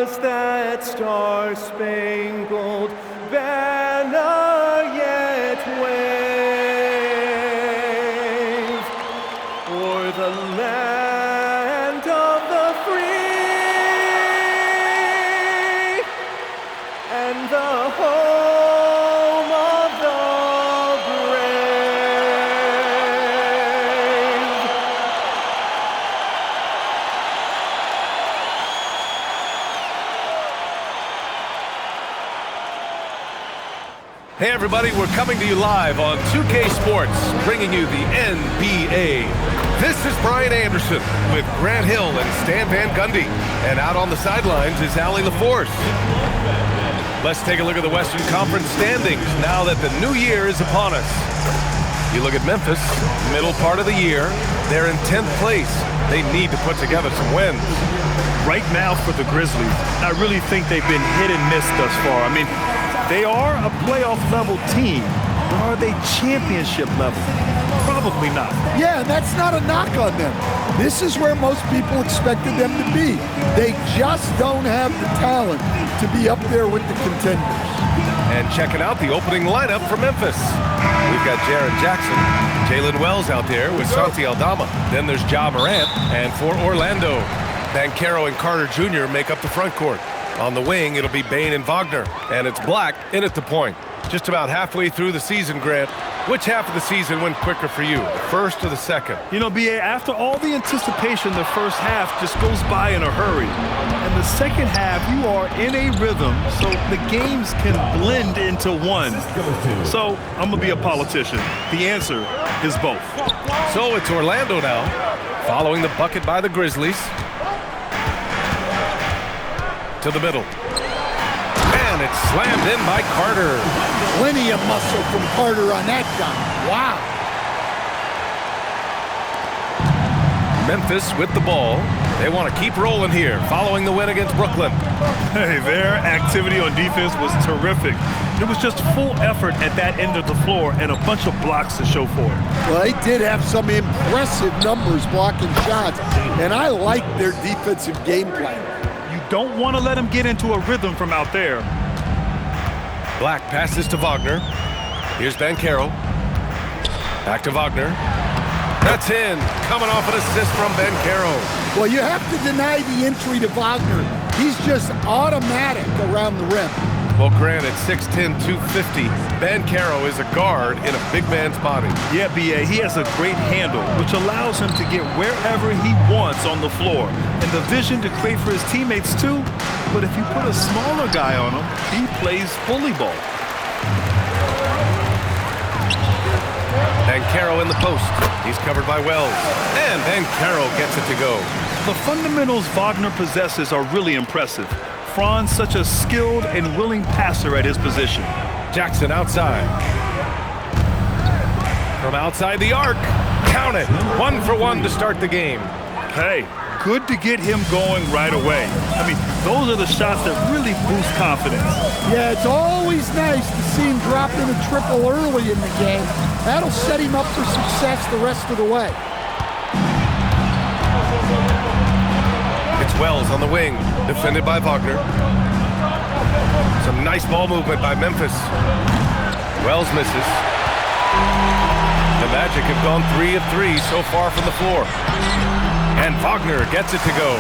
does that star-spangled banner yet wave o'er the land of the free and the home of the brave? Hey everybody, we're coming to you live on 2K Sports, bringing you the NBA. This is Brian Anderson with Grant Hill and Stan Van Gundy. And out on the sidelines is Allie LaForce. Let's take a look at the Western Conference standings now that the new year is upon us. You look at Memphis, middle part of the year. They're in 10th place. They need to put together some wins. Right now for the Grizzlies, I really think they've been hit and miss thus far. I mean, they are a playoff-level team, but are they championship level? Probably not. Yeah, and that's not a knock on them. This is where most people expected them to be. They just don't have the talent to be up there with the contenders. And checking out the opening lineup for Memphis. We've got Jaren Jackson, Jalen Wells out there with Santi Aldama. Then there's Ja Morant, and for Orlando, Banchero and Carter Jr. make up the front court. On the wing, it'll be Bane and Wagner, and it's Black in at the point. Just about halfway through the season, Grant. Which half of the season went quicker for you, the first or the second? You know, B.A., after all the anticipation, the first half just goes by in a hurry. And the second half, you are in a rhythm, so the games can blend into one. So, I'm going to be a politician. The answer is both. So it's Orlando now, following the bucket by the Grizzlies. To the middle. And it's slammed in by Carter. Plenty of muscle from Carter on that guy. Wow. Memphis with the ball. They want to keep rolling here, following the win against Brooklyn. Hey, their activity on defense was terrific. It was just full effort at that end of the floor and a bunch of blocks to show for it. Well, they did have some impressive numbers blocking shots, and I like their defensive game plan. Don't want to let him get into a rhythm from out there. Black passes to Wagner. Here's Banchero. Back to Wagner. That's in. Coming off an assist from Banchero. Well, you have to deny the entry to Wagner. He's just automatic around the rim. Well, Grant, at 6'10", 250, Banchero is a guard in a big man's body. Yeah, B.A., he has a great handle, which allows him to get wherever he wants on the floor. And the vision to create for his teammates, too. But if you put a smaller guy on him, he plays bully ball. Banchero in the post. He's covered by Wells. And Banchero gets it to go. The fundamentals Wagner possesses are really impressive. Franz such a skilled and willing passer at his position. Jackson outside. From outside the arc. Count it. 1 for 1 to start the game. Hey, good to get him going right away. I mean, those are the shots that really boost confidence. Yeah, it's always nice to see him drop in a triple early in the game. That'll set him up for success the rest of the way. It's Wells on the wing, defended by Wagner. Some nice ball movement by Memphis. Wells misses. The Magic have gone 3 of 3 so far from the floor. And Wagner gets it to go.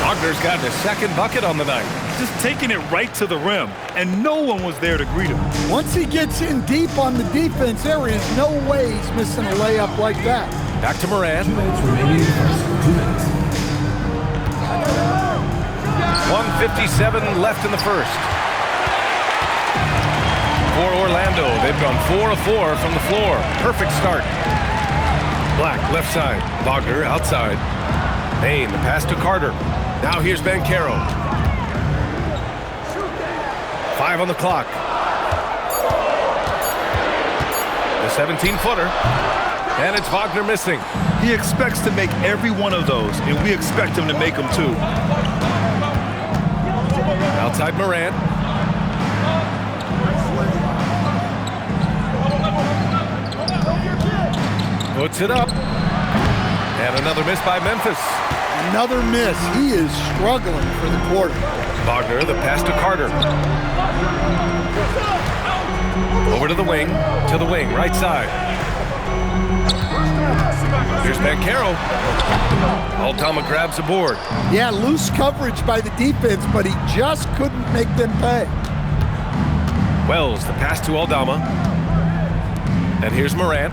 Wagner's gotten his second bucket on the night. Just taking it right to the rim, and no one was there to greet him. Once he gets in deep on the defense, there is no way he's missing a layup like that. Back to Morant. 2 minutes remaining. 2 minutes. 1:57 left in the first. For Orlando, they've gone 4 of 4 from the floor. Perfect start. Black, left side. Wagner, outside. Bane, the pass to Carter. Now here's Banchero. 5 on the clock. The 17-footer. And it's Wagner missing. He expects to make every one of those, and we expect him to make them too. Outside Morant. Puts it up. And another miss by Memphis. Another miss. He is struggling for the quarter. Wagner, the pass to Carter. Over to the wing, right side. Here's Bancaro. Aldama grabs a board. Yeah, loose coverage by the defense, but he just couldn't make them pay. Wells, the pass to Aldama. And here's Morant.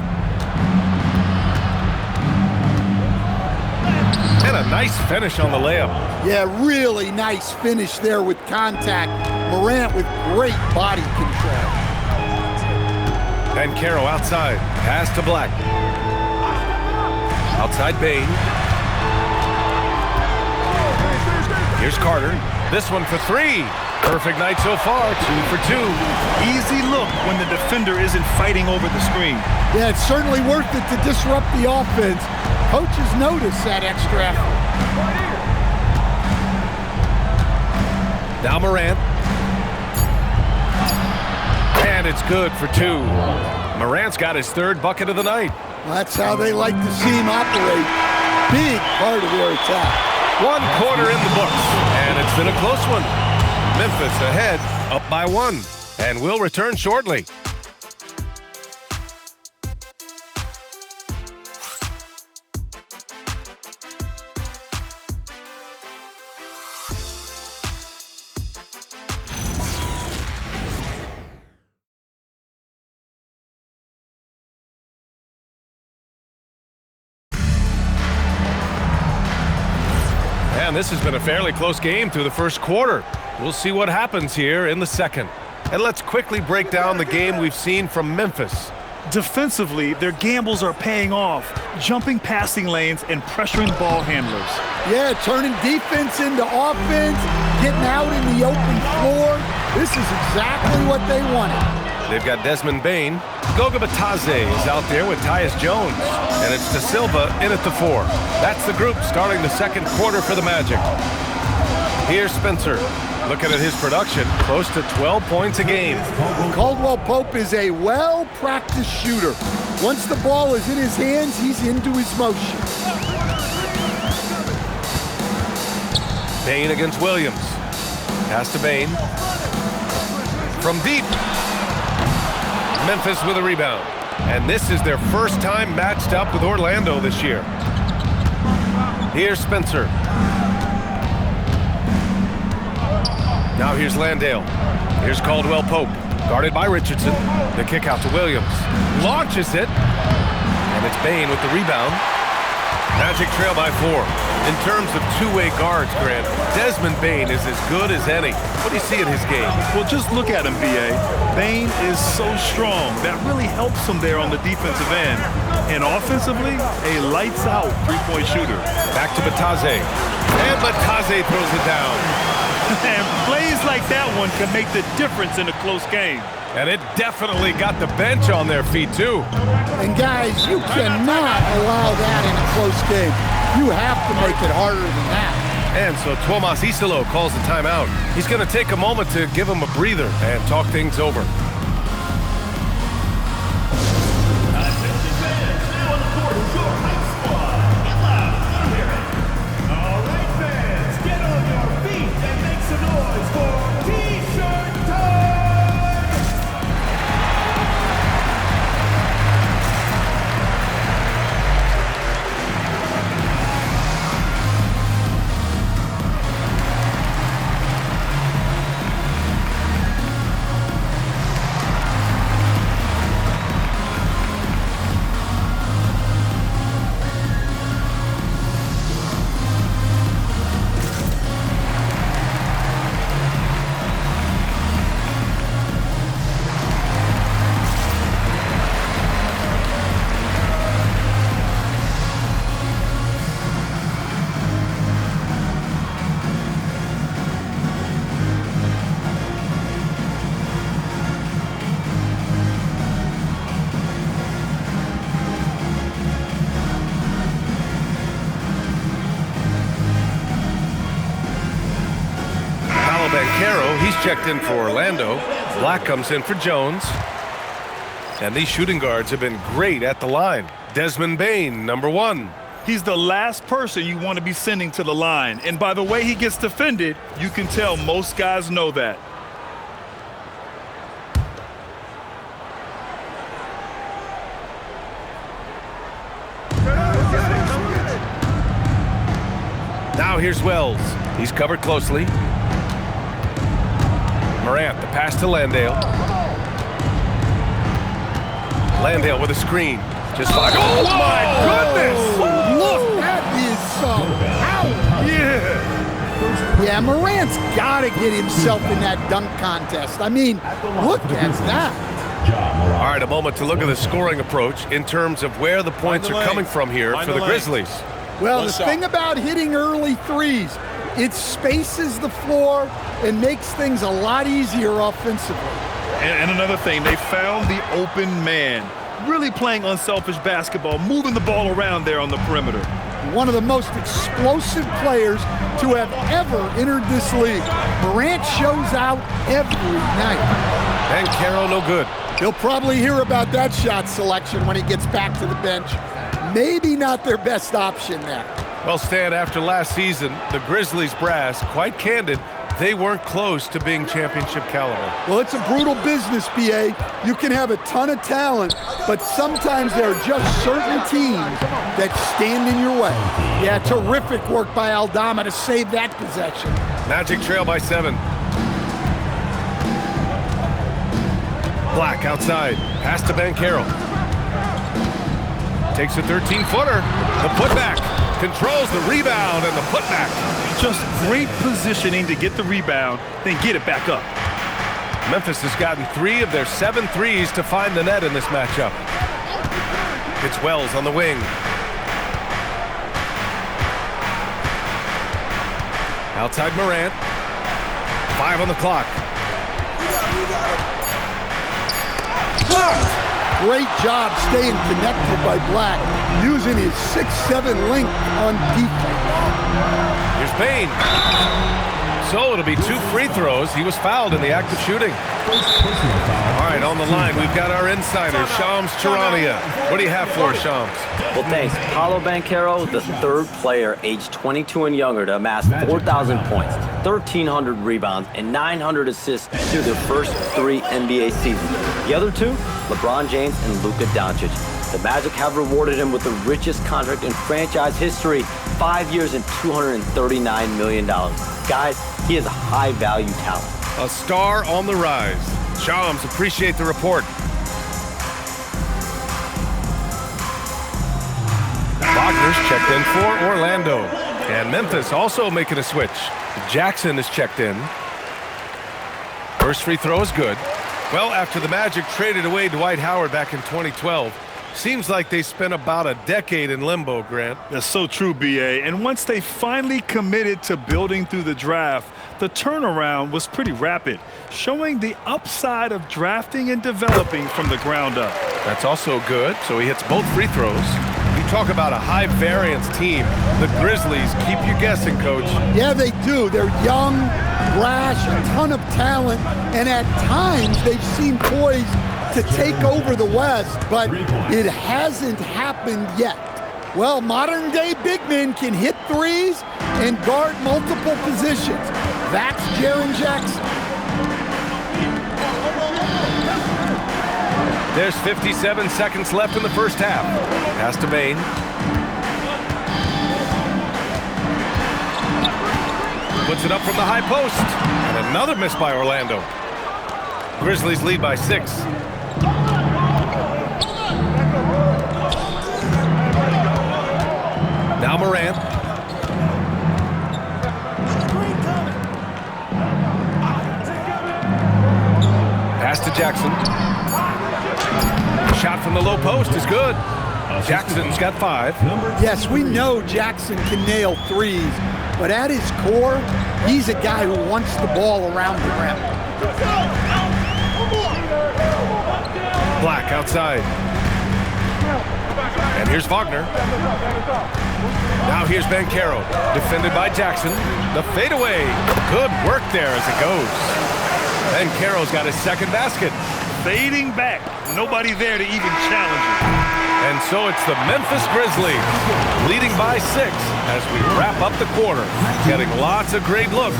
And a nice finish on the layup. Yeah, really nice finish there with contact. Morant with great body control. Bancaro outside. Pass to Black. Outside Bain. Here's Carter. This one for three. Perfect night so far. 2 for 2. Easy look when the defender isn't fighting over the screen. Yeah, it's certainly worth it to disrupt the offense. Coaches notice that extra effort. Now Morant. And it's good for 2. Morant's got his 3rd bucket of the night. Well, that's how they like to see him operate. Big part of their attack. 1 quarter in the books, and it's been a close one. Memphis ahead, up by 1, and we'll return shortly. And this has been a fairly close game through the first quarter. We'll see what happens here in the second. And let's quickly break down the game we've seen from Memphis. Defensively, their gambles are paying off, jumping passing lanes and pressuring ball handlers. Yeah, turning defense into offense, getting out in the open floor. This is exactly what they wanted. They've got Desmond Bain. Goga Batadze is out there with Tyus Jones. And it's De Silva in at the 4. That's the group starting the second quarter for the Magic. Here's Spencer. Looking at his production, close to 12 points a game. Caldwell Pope is a well-practiced shooter. Once the ball is in his hands, he's into his motion. Bain against Williams. Pass to Bain. From deep. Memphis with a rebound. And this is their first time matched up with Orlando this year. Here's Spencer. Now here's Landale. Here's Caldwell Pope. Guarded by Richardson. The kick out to Williams. Launches it. And it's Bain with the rebound. Magic trail by 4. In terms of two-way guards, Grant, Desmond Bain is as good as any. What do you see in his game? Well, just look at him, B.A. Bain is so strong. That really helps him there on the defensive end. And offensively, a lights-out three-point shooter. Back to Batadze. And Batadze throws it down. And plays like that one can make the difference in a close game. And it definitely got the bench on their feet, too. And guys, you cannot allow that in a close game. You have to make it harder than that. And so Tomas Isolo calls the timeout. He's going to take a moment to give him a breather and talk things over. All right, fans, get on your feet and make some noise for T-shirt time! Bancaro, he's checked in for Orlando. Black comes in for Jones. And these shooting guards have been great at the line. Desmond Bain, number 1. He's the last person you want to be sending to the line. And by the way he gets defended, you can tell most guys know that. Now here's Wells. He's covered closely. Morant, the pass to Landale. Landale with a screen. Just fired. Oh, my goodness! Look, that is some power. Yeah, Morant's got to get himself in that dunk contest. I mean, look at that. All right, a moment to look at the scoring approach in terms of where the points are coming from here for the Grizzlies. Well, the thing about hitting early threes, it spaces the floor and makes things a lot easier offensively. And another thing, they found the open man. Really playing unselfish basketball, moving the ball around there on the perimeter. One of the most explosive players to have ever entered this league. Morant shows out every night. And Caro no good. He'll probably hear about that shot selection when he gets back to the bench. Maybe not their best option there. Well, Stan, after last season, the Grizzlies brass, quite candid, they weren't close to being championship caliber. Well, it's a brutal business, BA. You can have a ton of talent, but sometimes there are just certain teams that stand in your way. Yeah, terrific work by Aldama to save that possession. Magic trail by 7. Black outside. Pass to Banchero. Takes a 13-footer. The putback. Controls the rebound and the putback. Just great positioning to get the rebound, then get it back up. Memphis has gotten 3 of their 7 threes to find the net in this matchup. It's Wells on the wing. Outside Morant. 5 on the clock. Great job staying connected by Black, using his 6'7" length on defense. Here's Payne. So it'll be 2 free throws. He was fouled in the act of shooting. All right, on the line, we've got our insider, Shams Charania. What do you have for us, Shams? Well, thanks. Paolo Banchero, the 3rd player aged 22 and younger to amass 4,000 points, 1,300 rebounds, and 900 assists through their first 3 NBA seasons. The other 2, LeBron James and Luka Doncic. The Magic have rewarded him with the richest contract in franchise history, 5 years and $239 million. Guys, he is a high-value talent. A star on the rise. Shams, appreciate the report. Wagner's checked in for Orlando. And Memphis also making a switch. Jackson is checked in. First free throw is good. Well, after the Magic traded away Dwight Howard back in 2012, seems like they spent about a decade in limbo, Grant. That's so true, BA. And once they finally committed to building through the draft, the turnaround was pretty rapid, showing the upside of drafting and developing from the ground up. That's also good, so he hits both free throws. You talk about a high-variance team. The Grizzlies keep you guessing, Coach. Yeah, they do. They're young, brash, a ton of talent, and at times they've seemed poised to take over the West, but it hasn't happened yet. Well, modern-day big men can hit threes and guard multiple positions. That's Jaren Jackson. There's 57 seconds left in the first half. Pass to Bane. Puts it up from the high post. And another miss by Orlando. Grizzlies lead by 6. Now Morant. Pass to Jackson. Shot from the low post is good. Jackson's got 5. Yes, we know Jackson can nail threes, but at his core, he's a guy who wants the ball around the rim. Black outside. And here's Wagner. Now here's Banchero, defended by Jackson. The fadeaway. Good work there as it goes. Banchero's got his second basket. Fading back. Nobody there to even challenge him. And so it's the Memphis Grizzlies leading by 6 as we wrap up the quarter. Getting lots of great looks,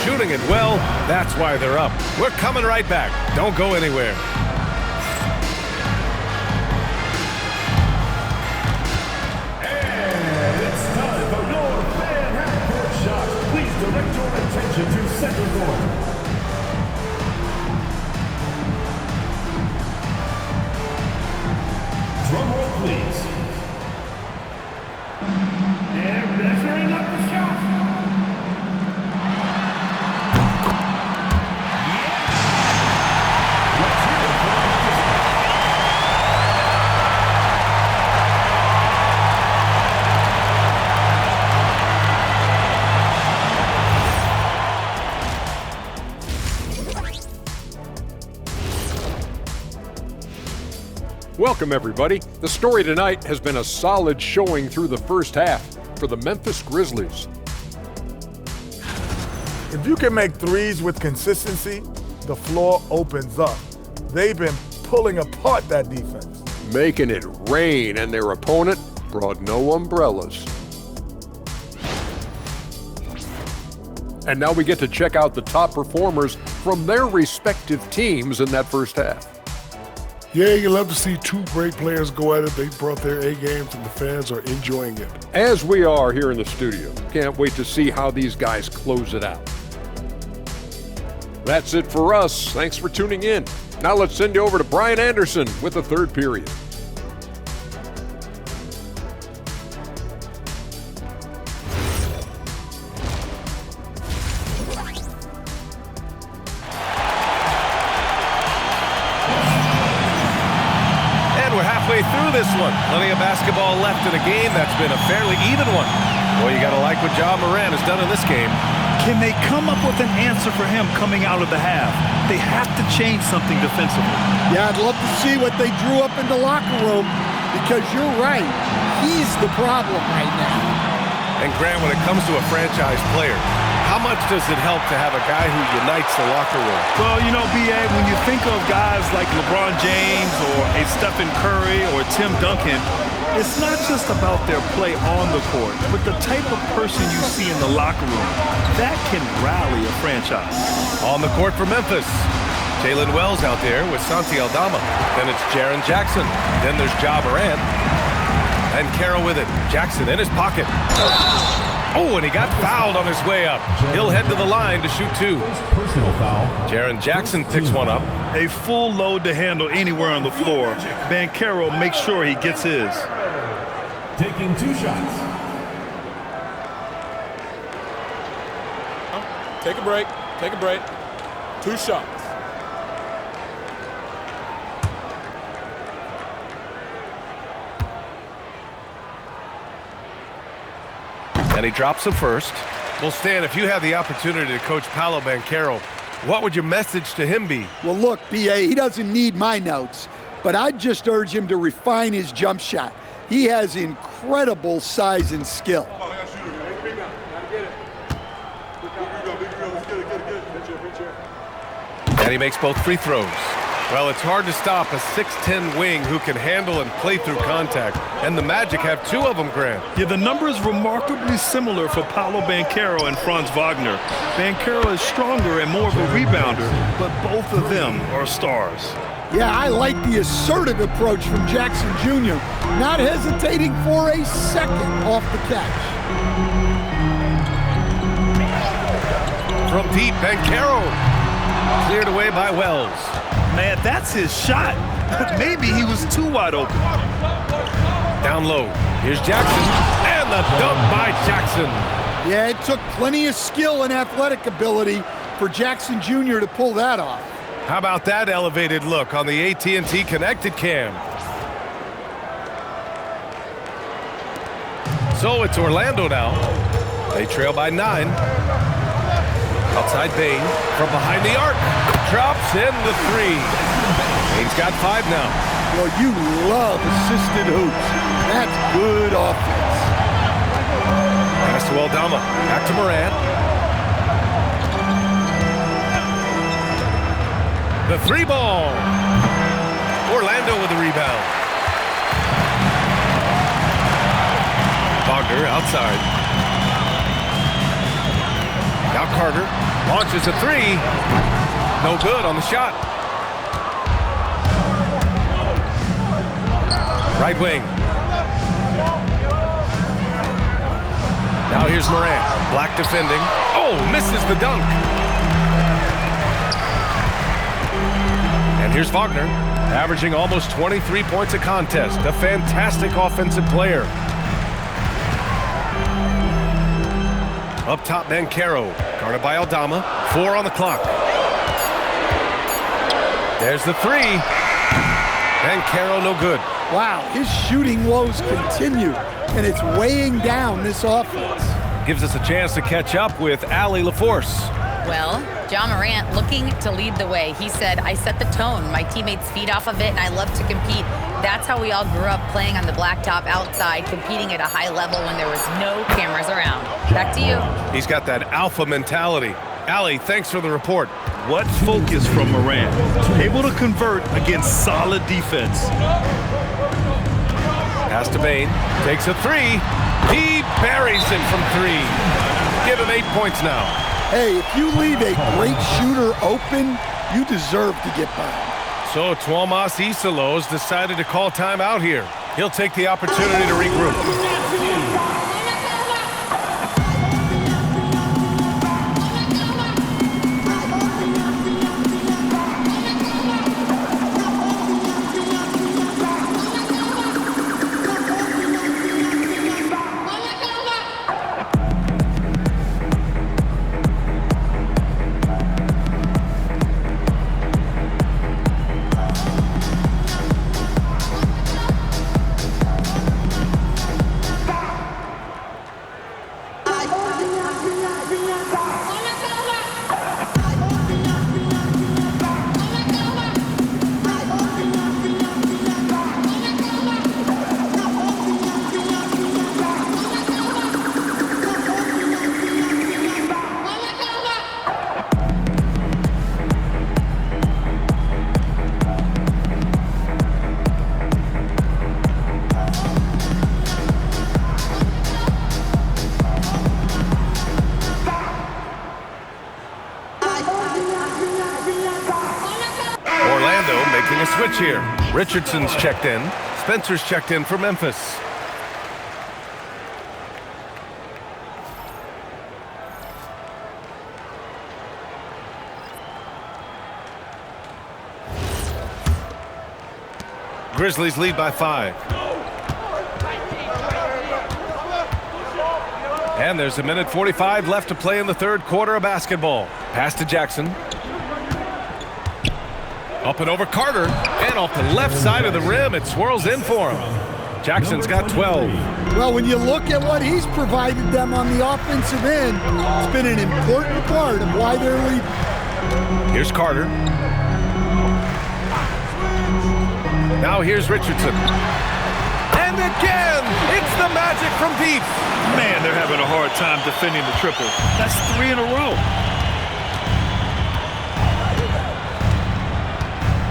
shooting it well. That's why they're up. We're coming right back. Don't go anywhere. And it's time for your fan half-court shot. Please direct your attention to center court. Drum roll, please. And measuring up the shot. Welcome, everybody. The story tonight has been a solid showing through the first half for the Memphis Grizzlies. If you can make threes with consistency, the floor opens up. They've been pulling apart that defense. Making it rain, and their opponent brought no umbrellas. And now we get to check out the top performers from their respective teams in that first half. Yeah, you love to see two great players go at it. They brought their A games, and the fans are enjoying it. As we are here in the studio. Can't wait to see how these guys close it out. That's it for us. Thanks for tuning in. Now let's send you over to Brian Anderson with the third period. Through this one. Plenty of basketball left in a game that's been a fairly even one. Boy, you got to like what Ja Morant has done in this game. Can they come up with an answer for him coming out of the half? They have to change something defensively. Yeah, I'd love to see what they drew up in the locker room, because you're right. He's the problem right now. And Grant, when it comes to a franchise player, how much does it help to have a guy who unites the locker room? Well, you know, B.A., when you think of guys like LeBron James or a Stephen Curry or Tim Duncan, it's not just about their play on the court, but the type of person you see in the locker room. That can rally a franchise. On the court for Memphis, Jalen Wells out there with Santi Aldama. Then it's Jaren Jackson. Then there's Ja Morant. And Carroll with it. Jackson in his pocket. Oh, and he got fouled on his way up. He'll head to the line to shoot 2. Personal foul. Jaren Jackson picks one up. A full load to handle anywhere on the floor. Banchero makes sure he gets his. Taking 2 shots. Take a break. Take a break. 2 shots. And he drops the first. Well, Stan, if you had the opportunity to coach Paolo Banchero, what would your message to him be? Well, look, B.A., he doesn't need my notes, but I'd just urge him to refine his jump shot. He has incredible size and skill. And he makes both free throws. Well, it's hard to stop a 6'10 wing who can handle and play through contact. And the Magic have 2 of them, Grant. Yeah, the number is remarkably similar for Paolo Banchero and Franz Wagner. Banchero is stronger and more of a rebounder, but both of them are stars. Yeah, I like the assertive approach from Jackson Jr., not hesitating for a second off the catch. From deep, Banchero cleared away by Wells. Man, that's his shot. But maybe he was too wide open. Down low. Here's Jackson. And the dunk by Jackson. Yeah, it took plenty of skill and athletic ability for Jackson Jr. to pull that off. How about that elevated look on the AT&T connected cam? So it's Orlando now. They trail by 9. Outside Bain from behind the arc. Drops in the 3. Bain's got 5 now. Well, you love assisted hoops. That's good offense. Pass to Aldama. Back to Morant. The 3 ball. Orlando with the rebound. Wagner outside. Now Carter launches a three. No good on the shot. Right wing. Now here's Morant. Black defending. Oh, misses the dunk. And here's Wagner, averaging almost 23 points a contest. A fantastic offensive player. Up top, Banchero. Guarded by Aldama. 4 on the clock. There's the three. Banchero no good. Wow, his shooting woes continue, and it's weighing down this offense. Gives us a chance to catch up with Allie LaForce. Well, John Morant looking to lead the way. He said, I set the tone. My teammates feed off of it, and I love to compete. That's how we all grew up, playing on the blacktop outside, competing at a high level when there was no cameras around. Back to you. He's got that alpha mentality. Allie, thanks for the report. What focus from Morant. Able to convert against solid defense. Pass to Bain. Takes a three. He buries it from three. Give him 8 points now. Hey, if you leave a great shooter open, you deserve to get by. So Tuomas Isalos decided to call timeout here. He'll take the opportunity to regroup. Making a switch here. Richardson's checked in. Spencer's checked in for Memphis. Grizzlies lead by 5. And there's 1:45 left to play in the third quarter of basketball. Pass to Jackson. Up and over Carter, and off the left side of the rim, it swirls in for him. Jackson's got 12. Well, when you look at what he's provided them on the offensive end, it's been an important part of why they're leading. Here's Carter. Now here's Richardson. And again, it's the Magic from deep. Man, they're having a hard time defending the triple. That's 3 in a row.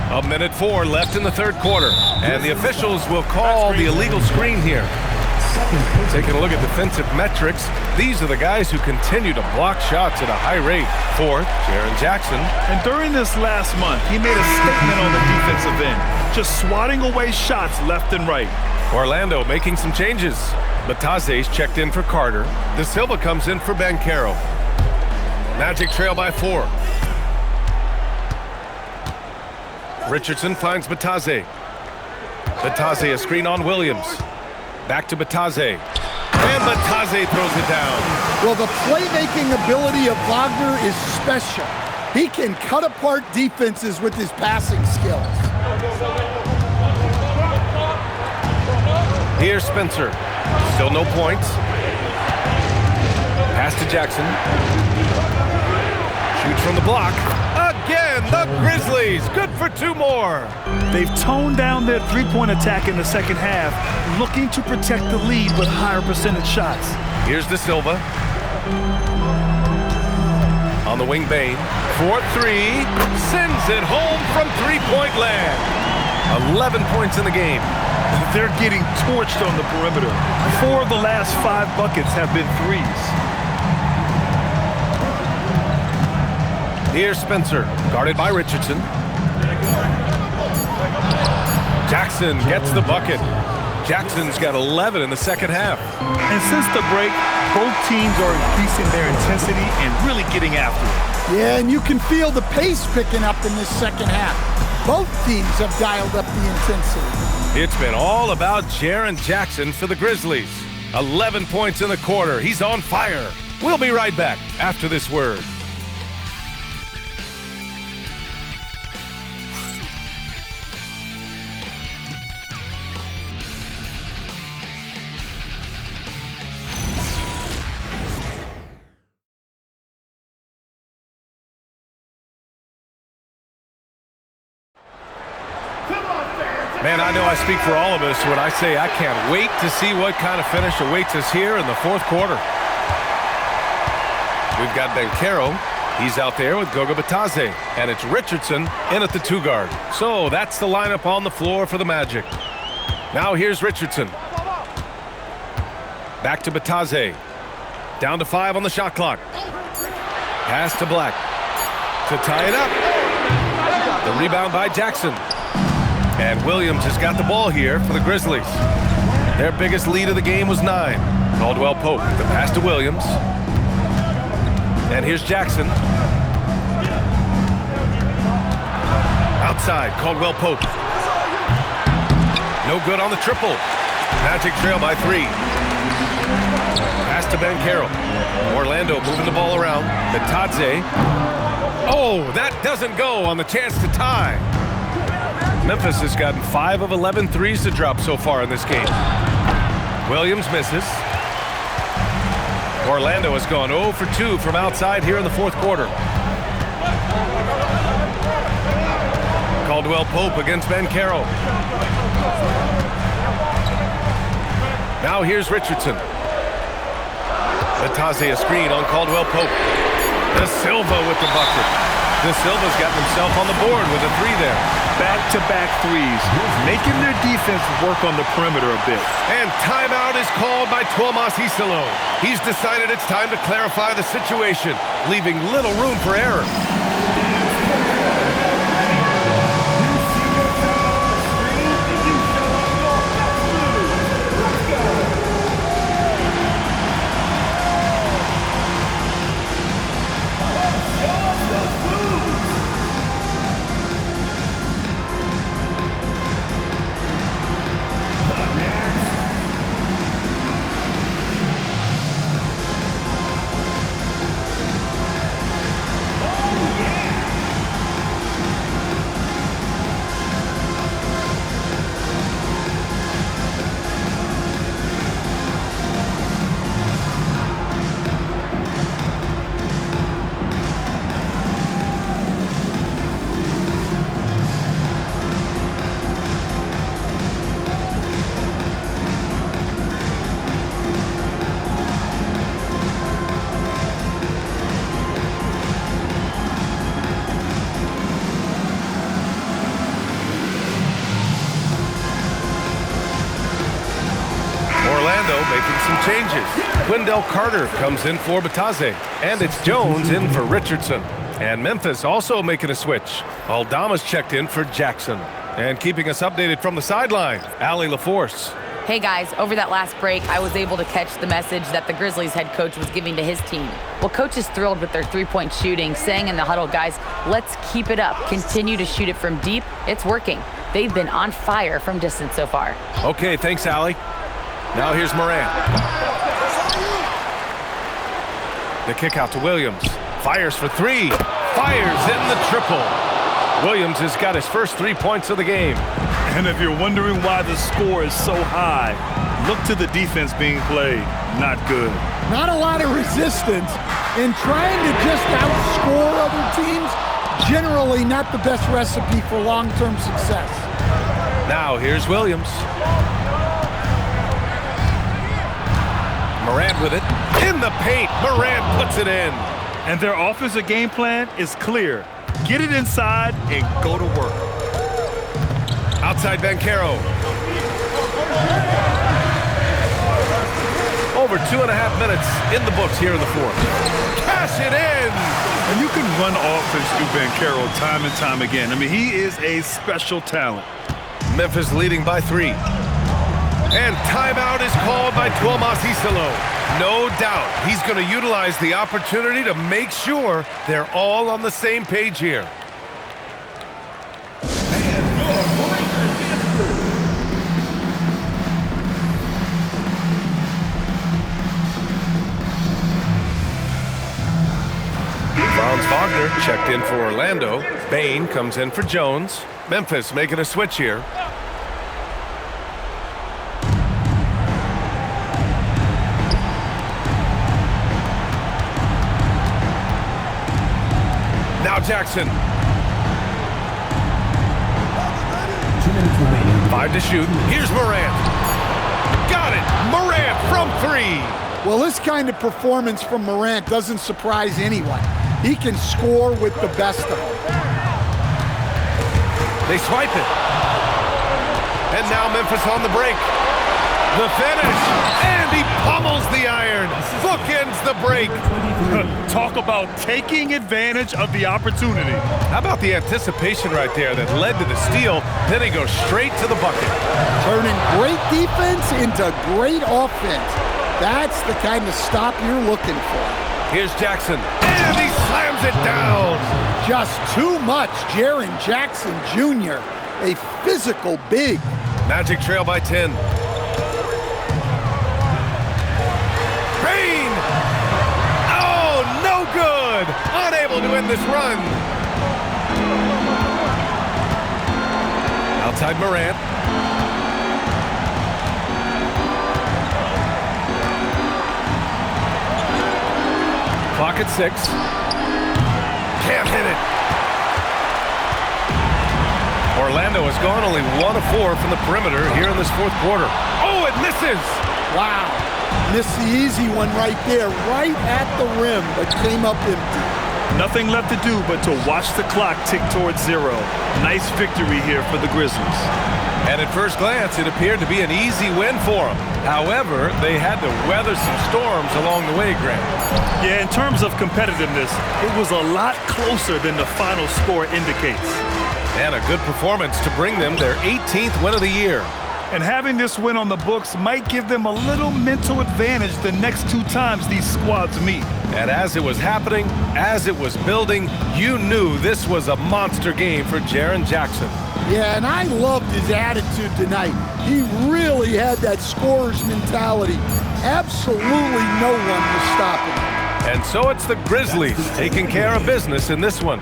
1:04 left in the third quarter, and the officials will call the illegal screen here. Taking a look at defensive metrics, these are the guys who continue to block shots at a high rate. Fourth, Jaren Jackson. And during this last month, he made a statement on the defensive end, just swatting away shots left and right. Orlando making some changes. Bataze's checked in for Carter. De Silva comes in for Banchero. Magic trail by 4. Richardson finds Bataze. Bataze a screen on Williams. Back to Bataze. And Bataze throws it down. Well, the playmaking ability of Wagner is special. He can cut apart defenses with his passing skills. Here's Spencer. Still no points. Pass to Jackson. Shoots from the block. Again, the Grizzlies. Good for 2 more. They've toned down their three-point attack in the second half, looking to protect the lead with higher percentage shots. Here's De Silva. On the wing, Bain. 4-3. Sends it home from three-point land. 11 points in the game. They're getting torched on the perimeter. 4 of the last 5 buckets have been threes. Here's Spencer, guarded by Richardson. Jackson gets the bucket. Jackson's got 11 in the second half. And since the break, both teams are increasing their intensity and really getting after it. Yeah, and you can feel the pace picking up in this second half. Both teams have dialed up the intensity. It's been all about Jaren Jackson for the Grizzlies. 11 points in the quarter. He's on fire. We'll be right back after this word. Man, I know I speak for all of us when I say I can't wait to see what kind of finish awaits us here in the fourth quarter. We've got Banchero. He's out there with Goga Bitadze. And it's Richardson in at the 2 guard. So that's the lineup on the floor for the Magic. Now here's Richardson. Back to Bitadze. Down to 5 on the shot clock. Pass to Black. To tie it up. The rebound by Jackson. And Williams has got the ball here for the Grizzlies. Their biggest lead of the game was 9. Caldwell Pope, the pass to Williams. And here's Jackson. Outside, Caldwell Pope. No good on the triple. Magic trail by 3. Pass to Banchero. Orlando moving the ball around. Bitadze. Oh, that doesn't go on the chance to tie. Memphis has gotten 5 of 11 threes to drop so far in this game. Williams misses. Orlando has gone 0 for 2 from outside here in the fourth quarter. Caldwell Pope against Banchero. Now here's Richardson. Bitadze a screen on Caldwell Pope. De Silva with the bucket. De Silva's got himself on the board with a 3 there. Back-to-back threes, making their defense work on the perimeter a bit. And timeout is called by Tuomas Isalo. He's decided it's time to clarify the situation, leaving little room for error. Making some changes. Wendell Carter comes in for Bitadze. And it's Jones in for Richardson. And Memphis also making a switch. Aldama's checked in for Jackson. And keeping us updated from the sideline, Allie LaForce. Hey guys, over that last break, I was able to catch the message that the Grizzlies head coach was giving to his team. Well, coach is thrilled with their 3-point shooting, saying in the huddle, guys, let's keep it up. Continue to shoot it from deep. It's working. They've been on fire from distance so far. Okay, thanks, Allie. Now here's Morant. The kick out to Williams. Fires for 3. Fires in the triple. Williams has got his first 3 points of the game. And if you're wondering why the score is so high, look to the defense being played. Not good. Not a lot of resistance. And trying to just outscore other teams, generally not the best recipe for long-term success. Now here's Williams. Morant with it. In the paint. Morant puts it in. And their offensive game plan is clear. Get it inside and go to work. Outside Banchero. Over 2.5 minutes in the books here in the fourth. Cash it in! And you can run offense through Banchero time and time again. I mean, he is a special talent. Memphis leading by 3. And timeout is called by Tuomas Isalo. No doubt he's going to utilize the opportunity to make sure they're all on the same page here. Franz Wagner checked in for Orlando. Bain comes in for Jones. Memphis making a switch here. Now Jackson. 2 minutes remaining. 5 to shoot. Here's Morant. Got it. Morant from 3. Well, this kind of performance from Morant doesn't surprise anyone. He can score with the best of them. They swipe it. And now Memphis on the break. The finish. And he pummels the iron. Bookends the break. Talk about taking advantage of the opportunity. How about the anticipation right there that led to the steal? Then he goes straight to the bucket. Turning great defense into great offense. That's the kind of stop you're looking for. Here's Jackson. And he slams it down. Just too much. Jaren Jackson Jr., a physical big. Magic trail by 10. Bain! Oh, no good! Unable to end this run. Outside Morant. Clock at 6. Can't hit it. Orlando has gone only 1 of 4 from the perimeter here in this fourth quarter. Oh, it misses! Wow. Missed the easy one right there, right at the rim, but came up empty. Nothing left to do but to watch the clock tick towards 0. Nice victory here for the Grizzlies. And at first glance, it appeared to be an easy win for them. However, they had to weather some storms along the way, Grant. Yeah, in terms of competitiveness, it was a lot closer than the final score indicates. And a good performance to bring them their 18th win of the year. And having this win on the books might give them a little mental advantage the next 2 times these squads meet. And as it was happening, as it was building, you knew this was a monster game for Jaren Jackson. Yeah, and I loved his attitude tonight. He really had that scorer's mentality. Absolutely no one was stopping him. And so it's the Grizzlies taking care of business in this one.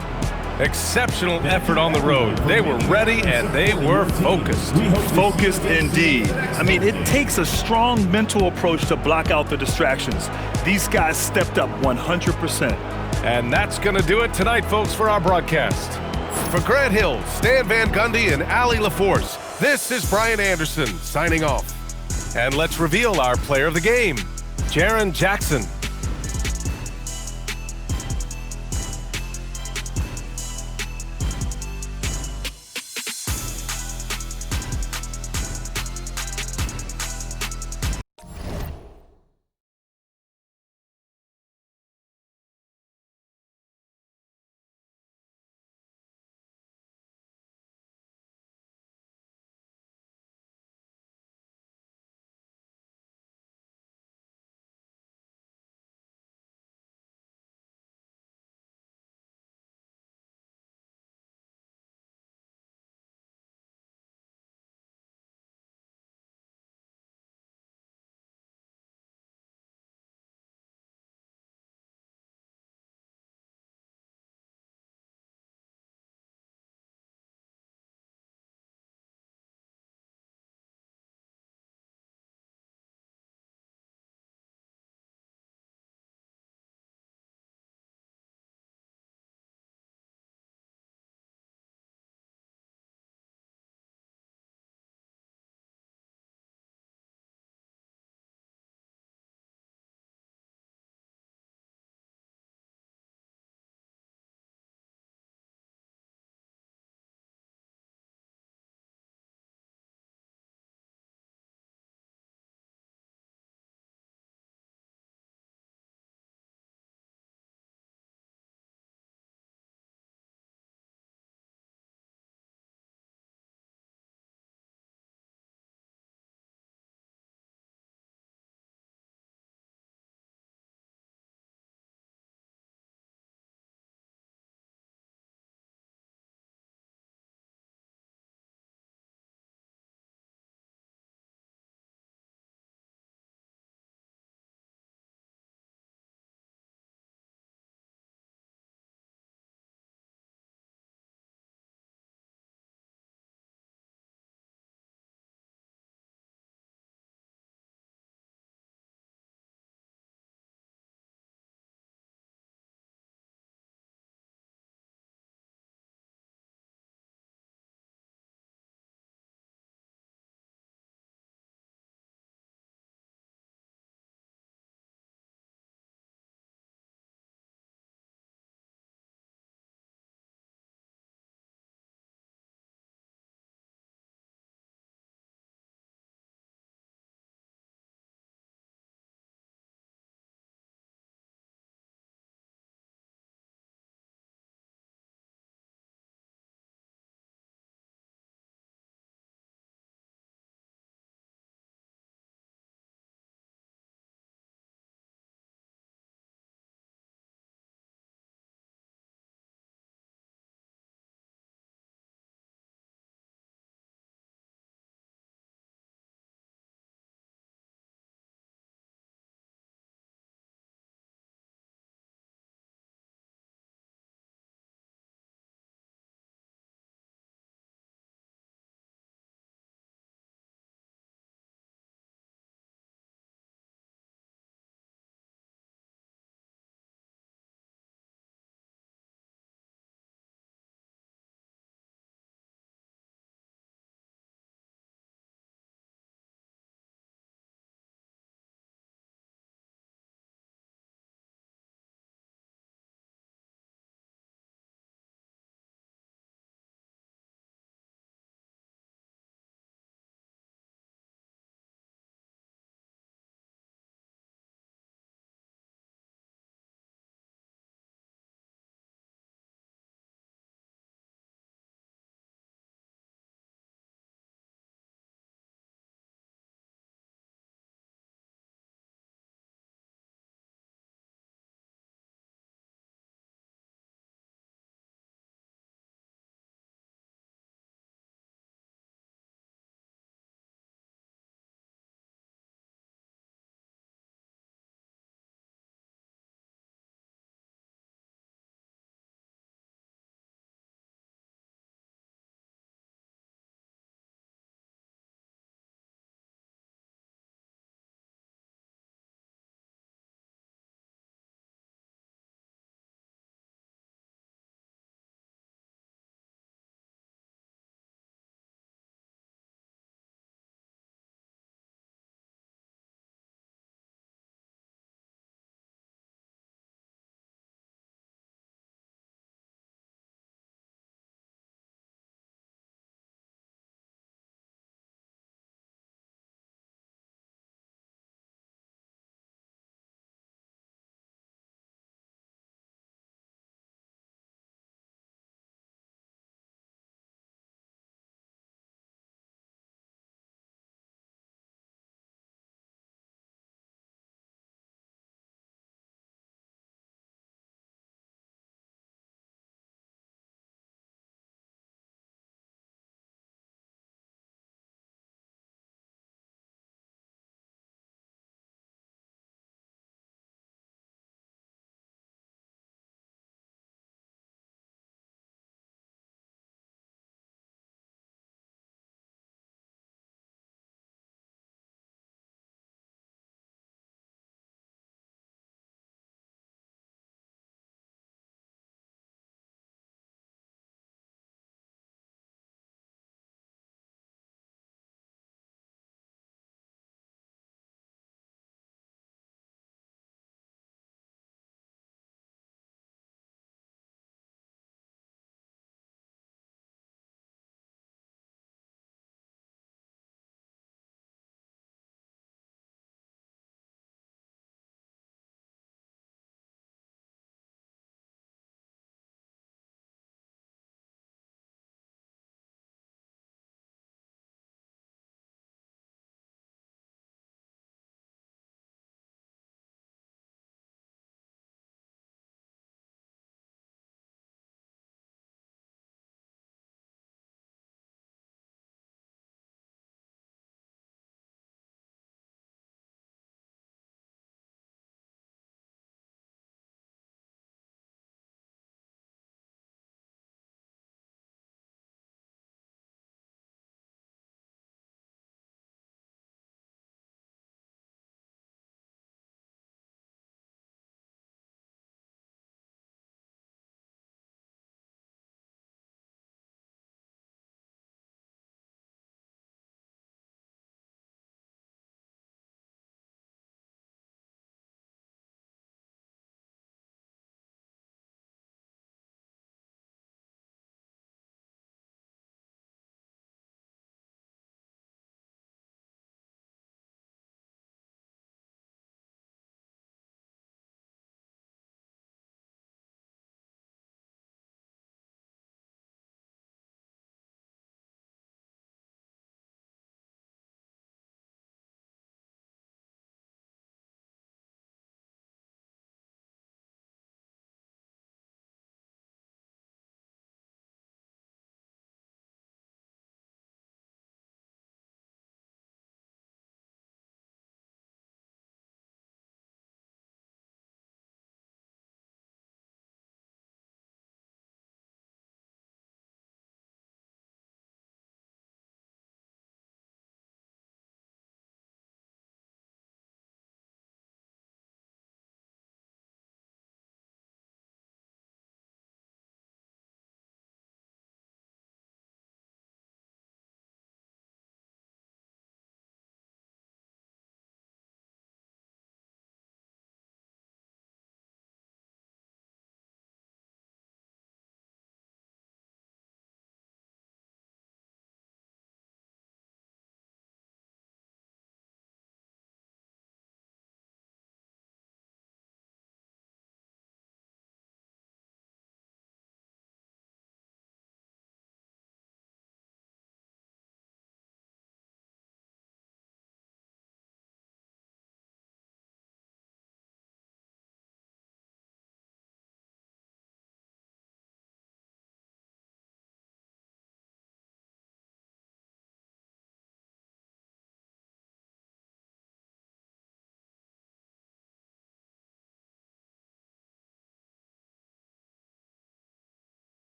Exceptional effort on the road. They were ready and they were focused. Focused indeed. I mean, it takes a strong mental approach to block out the distractions. These guys stepped up 100%. And that's going to do it tonight, folks, for our broadcast. For Grant Hill, Stan Van Gundy, and Allie LaForce, this is Brian Anderson signing off. And let's reveal our player of the game, Jaren Jackson.